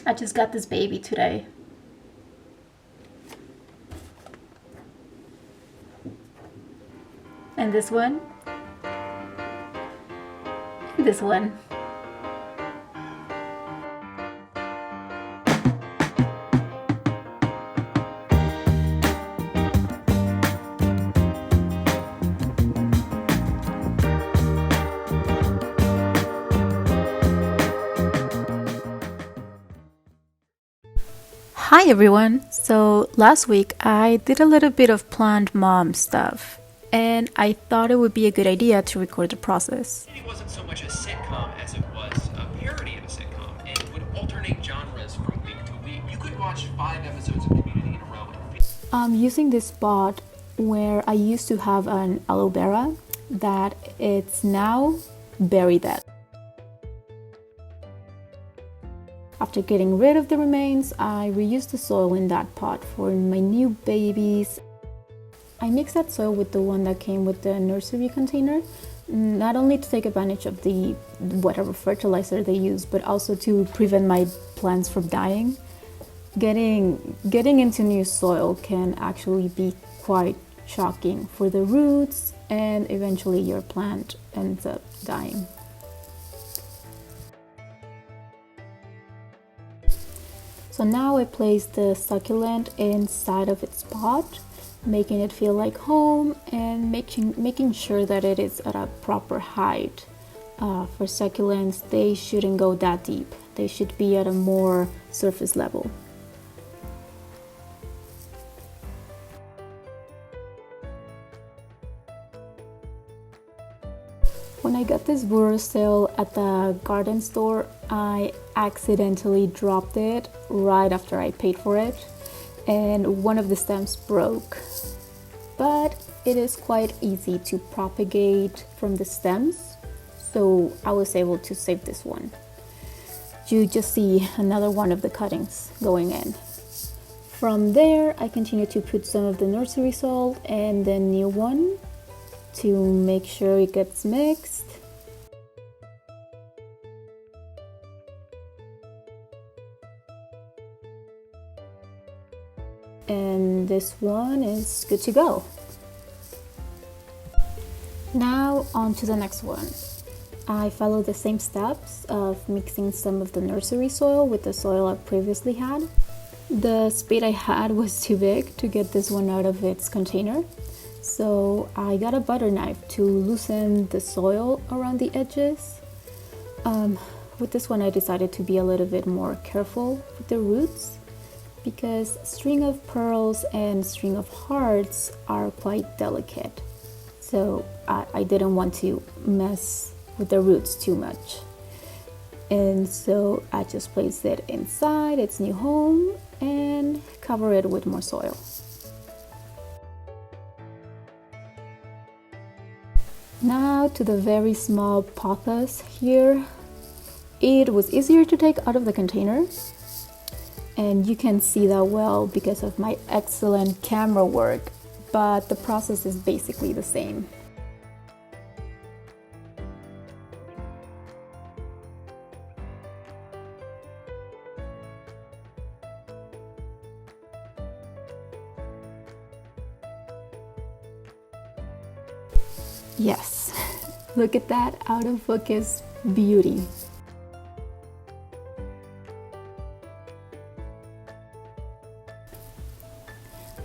I just got this baby today. And this one. And this one. Hi everyone! So last week I did a little bit of planned mom stuff and I thought it would be a good idea to record the process. It wasn't so much a sitcom as it was a parody of a sitcom and would alternate genres from week to week. You could watch 5 episodes of Community in a row. I'm using this spot where I used to have an aloe vera that it's now buried dead. After getting rid of the remains, I reused the soil in that pot for my new babies. I mixed that soil with the one that came with the nursery container, not only to take advantage of the whatever fertilizer they use, but also to prevent my plants from dying. Getting into new soil can actually be quite shocking for the roots, and eventually your plant ends up dying. So now I place the succulent inside of its pot, making it feel like home and making sure that it is at a proper height. For succulents, they shouldn't go that deep. They should be at a more surface level. When I got this Duracell at the garden store, I accidentally dropped it right after I paid for it, and one of the stems broke. But it is quite easy to propagate from the stems, so I was able to save this one. You just see another one of the cuttings going in. From there, I continue to put some of the nursery salt and the new one to make sure it gets mixed. And this one is good to go. Now on to the next one. I follow the same steps of mixing some of the nursery soil with the soil I previously had. The spade I had was too big to get this one out of its container, so I got a butter knife to loosen the soil around the edges. With this one I decided to be a little bit more careful with the roots, because string of pearls and string of hearts are quite delicate, so I didn't want to mess with the roots too much. And so I just placed it inside its new home and cover it with more soil. Now to the very small pothos here. It was easier to take out of the container, and you can see that well because of my excellent camera work, but the process is basically the same. Yes, look at that out of focus beauty.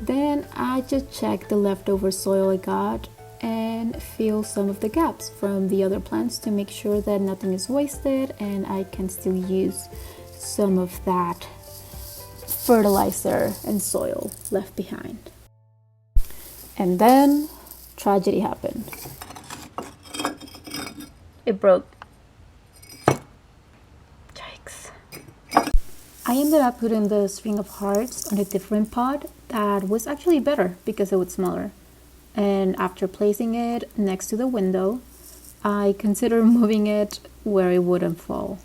Then I just check the leftover soil I got and fill some of the gaps from the other plants to make sure that nothing is wasted and I can still use some of that fertilizer and soil left behind. And then tragedy happened. It broke. Yikes. I ended up putting the string of hearts on a different pot that was actually better because it was smaller. And after placing it next to the window, I considered moving it where it wouldn't fall.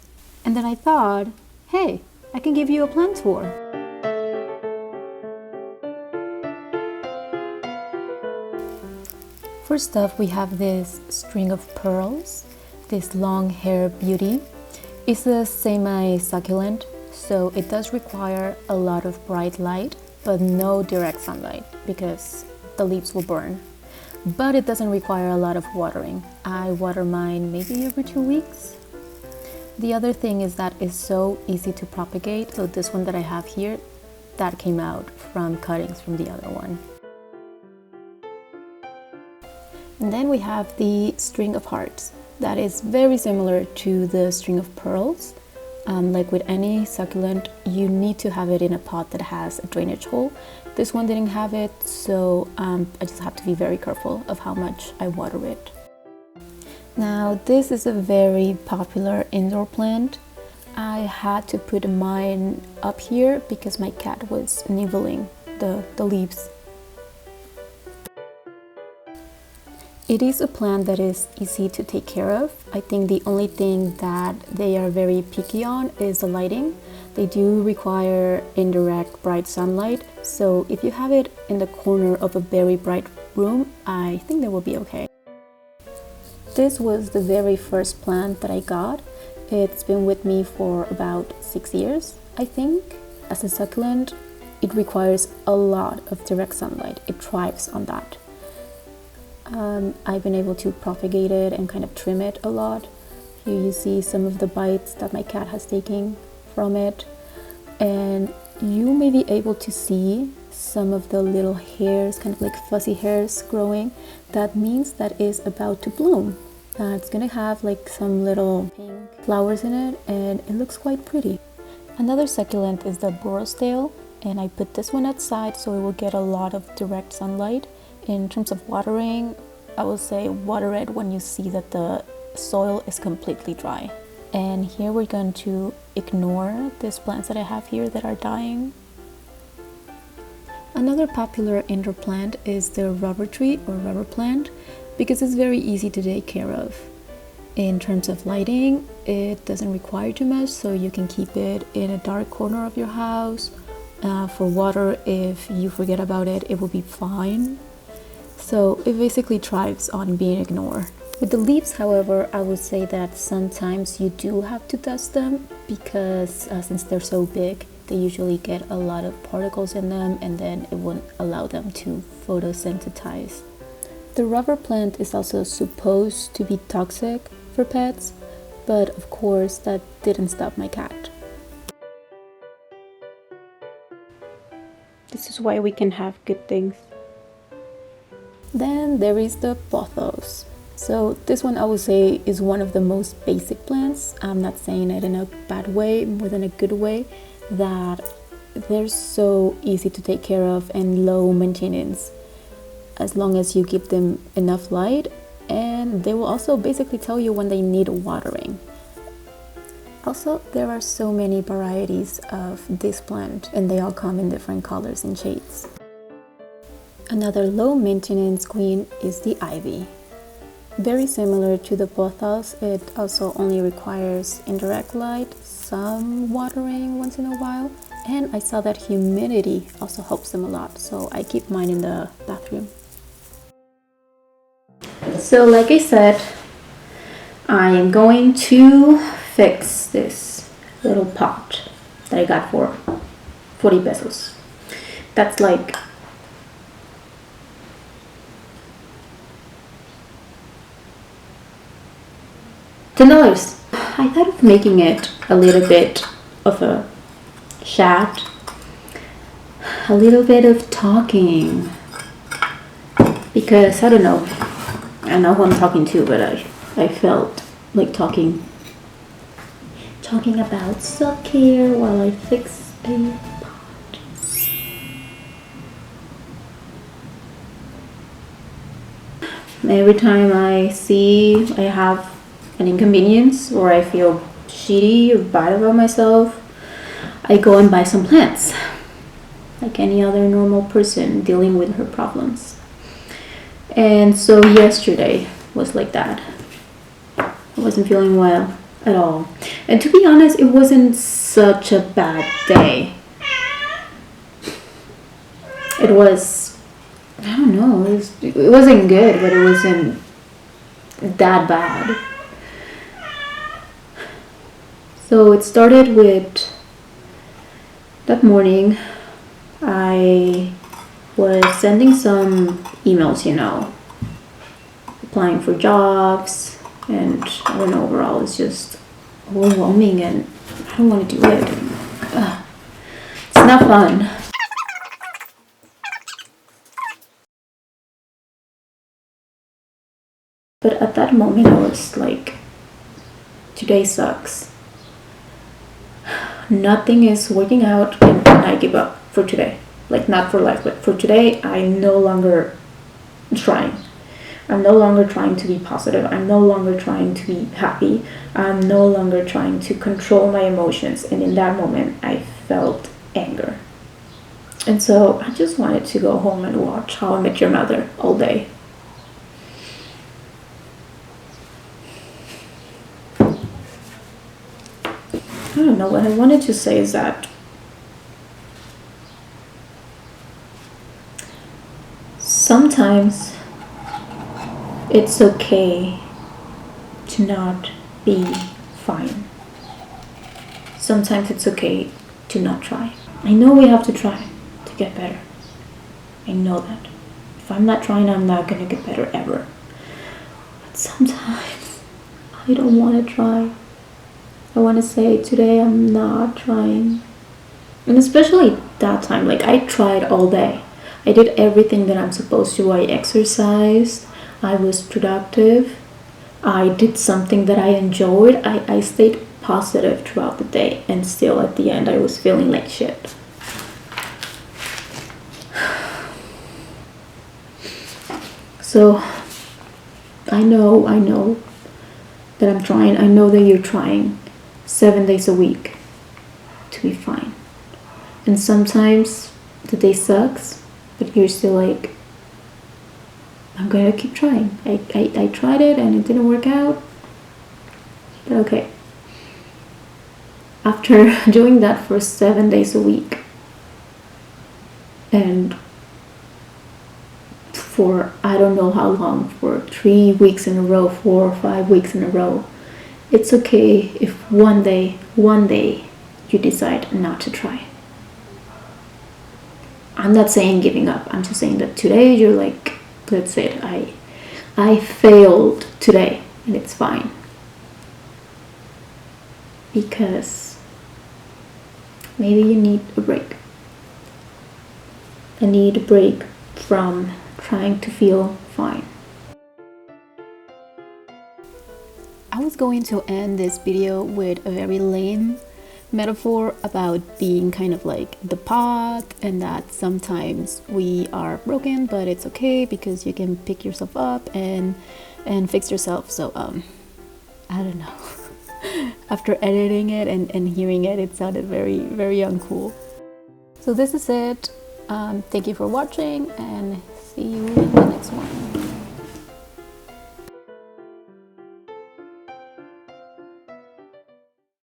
And then I thought, hey, I can give you a plant tour. First up, we have this string of pearls, this long hair beauty. It's a semi-succulent, so it does require a lot of bright light, but no direct sunlight because the leaves will burn. But it doesn't require a lot of watering. I water mine maybe every 2 weeks. The other thing is that it's so easy to propagate. So this one that I have here, that came out from cuttings from the other one. And then we have the string of hearts. That is very similar to the string of pearls. Like with any succulent, you need to have it in a pot that has a drainage hole. This one didn't have it, so I just have to be very careful of how much I water it. Now, this is a very popular indoor plant. I had to put mine up here because my cat was nibbling the leaves. It is a plant that is easy to take care of. I think the only thing that they are very picky on is the lighting. They do require indirect bright sunlight, so if you have it in the corner of a very bright room, I think they will be okay. This was the very first plant that I got. It's been with me for about 6 years, I think. As a succulent, it requires a lot of direct sunlight. It thrives on that. I've been able to propagate it and kind of trim it a lot. Here you see some of the bites that my cat has taken from it, and you may be able to see some of the little hairs, kind of like fuzzy hairs growing. That means that it's about to bloom. It's gonna have like some little pink flowers in it, and it looks quite pretty. Another succulent is the Borosdale, and I put this one outside so it will get a lot of direct sunlight. In terms of watering, I will say water it when you see that the soil is completely dry. And here we're going to ignore these plants that I have here that are dying. Another popular indoor plant is the rubber tree or rubber plant because it's very easy to take care of. In terms of lighting, it doesn't require too much, so you can keep it in a dark corner of your house. For water, if you forget about it, it will be fine. So it basically thrives on being ignored. With the leaves, however, I would say that sometimes you do have to dust them because since they're so big, they usually get a lot of particles in them, and then it won't allow them to photosynthesize. The rubber plant is also supposed to be toxic for pets, but of course that didn't stop my cat. This is why we can have good things. Then there is the pothos. So this one I would say is one of the most basic plants. I'm not saying it in a bad way, more than a good way, that they're so easy to take care of and low maintenance as long as you give them enough light, and they will also basically tell you when they need watering. Also, there are so many varieties of this plant and they all come in different colors and shades. Another low maintenance queen is the ivy. Very similar to the pothos, it also only requires indirect light, some watering once in a while, and I saw that humidity also helps them a lot, so I keep mine in the bathroom. So like I said, I am going to fix this little pot that I got for 40 pesos. That's like $10. I thought of making it a little bit of a chat, a little bit of talking, because I don't know who I'm talking to, but I felt like talking about self-care while I fix a pot. Every time I see I have an inconvenience or I feel shitty or bad about myself, I go and buy some plants like any other normal person dealing with her problems. And so yesterday was like that. I wasn't feeling well at all, and to be honest, it wasn't such a bad day. It was, I don't know, it wasn't good, but it wasn't that bad. So it started with That morning, I was sending some emails, applying for jobs, and I don't know, overall, it's just overwhelming and I don't want to do it. It's not fun. But at that moment, I was like, today sucks. Nothing is working out and I give up for today. Like, not for life, but for today, I'm no longer trying. I'm no longer trying to be positive. I'm no longer trying to be happy. I'm no longer trying to control my emotions. And in that moment, I felt anger. And so I just wanted to go home and watch How I Met Your Mother all day. I don't know, what I wanted to say is that sometimes it's okay to not be fine. Sometimes it's okay to not try. I know we have to try to get better. I know that. If I'm not trying, I'm not gonna get better ever. But sometimes I don't want to try. I want to say, today I'm not trying. And especially that time, like, I tried all day. I did everything that I'm supposed to. I exercised. I was productive. I did something that I enjoyed. I stayed positive throughout the day. And still at the end, I was feeling like shit. So, I know that I'm trying. I know that you're trying 7 days a week to be fine. And sometimes the day sucks, but you're still like, I'm gonna keep trying. I tried it and it didn't work out. But okay. After doing that for 7 days a week, and for I don't know how long, for 3 weeks in a row, 4 or 5 weeks in a row, it's okay if one day you decide not to try. I'm not saying giving up. I'm just saying that today you're like, that's it. I failed today and it's fine. Because maybe you need a break. I need a break from trying to feel fine. I was going to end this video with a very lame metaphor about being kind of like the pot, and that sometimes we are broken, but it's okay because you can pick yourself up and fix yourself. So I don't know. After editing it and hearing it, it sounded very, very uncool. So this is it. Thank you for watching and see you